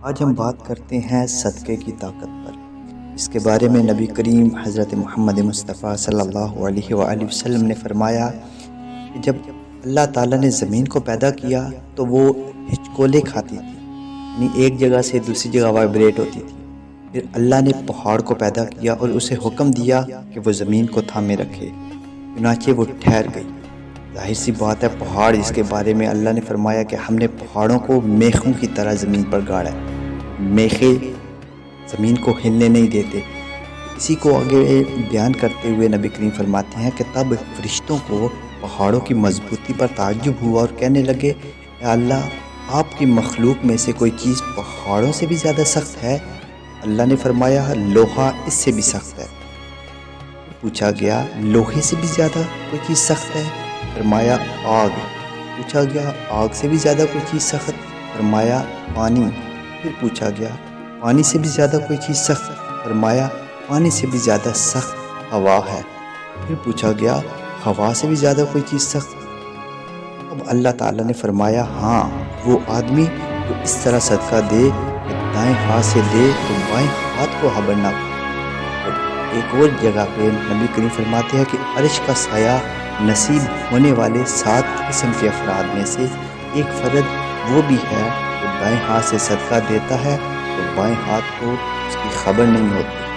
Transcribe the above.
آج ہم بات کرتے ہیں صدقے کی طاقت پر۔ اس کے بارے میں نبی کریم حضرت محمد مصطفیٰ صلی اللہ علیہ وآلہ وسلم نے فرمایا کہ جب اللہ تعالیٰ نے زمین کو پیدا کیا تو وہ ہچکولے کھاتی تھی، یعنی ایک جگہ سے دوسری جگہ وائبریٹ ہوتی تھی۔ پھر اللہ نے پہاڑ کو پیدا کیا اور اسے حکم دیا کہ وہ زمین کو تھامے رکھے، چنانچہ وہ ٹھہر گئی۔ ظاہر سی بات ہے، پہاڑ، اس کے بارے میں اللہ نے فرمایا کہ ہم نے پہاڑوں کو میخوں کی طرح زمین پر گاڑا ہے۔ میخیں زمین کو ہلنے نہیں دیتے۔ اسی کو آگے بیان کرتے ہوئے نبی کریم فرماتے ہیں کہ تب فرشتوں کو پہاڑوں کی مضبوطی پر تعجب ہوا اور کہنے لگے، اے اللہ، آپ کی مخلوق میں سے کوئی چیز پہاڑوں سے بھی زیادہ سخت ہے؟ اللہ نے فرمایا، لوہا اس سے بھی سخت ہے۔ پوچھا گیا، لوہے سے بھی زیادہ کوئی چیز سخت ہے؟ فرمایا، آگ۔ پوچھا گیا، آگ سے بھی زیادہ کوئی چیز سخت؟ فرمایا، پانی۔ پھر پوچھا گیا، پانی سے بھی زیادہ کوئی چیز سخت؟ فرمایا، پانی سے بھی زیادہ سخت ہوا ہے۔ پھر پوچھا گیا، ہوا سے بھی زیادہ کوئی چیز سخت؟ اب اللہ تعالیٰ نے فرمایا، ہاں، وہ آدمی جو اس طرح صدقہ دے کہ دائیں ہاتھ سے دے تو بائیں ہاتھ کو خبر نہ پائے۔ اور ایک اور جگہ پہ نبی کریم فرماتے ہیں کہ عرش کا سایہ نصیب ہونے والے 7 قسم کے افراد میں سے ایک فرد وہ بھی ہے جو دائیں ہاتھ سے صدقہ دیتا ہے تو بائیں ہاتھ کو اس کی خبر نہیں ہوتی۔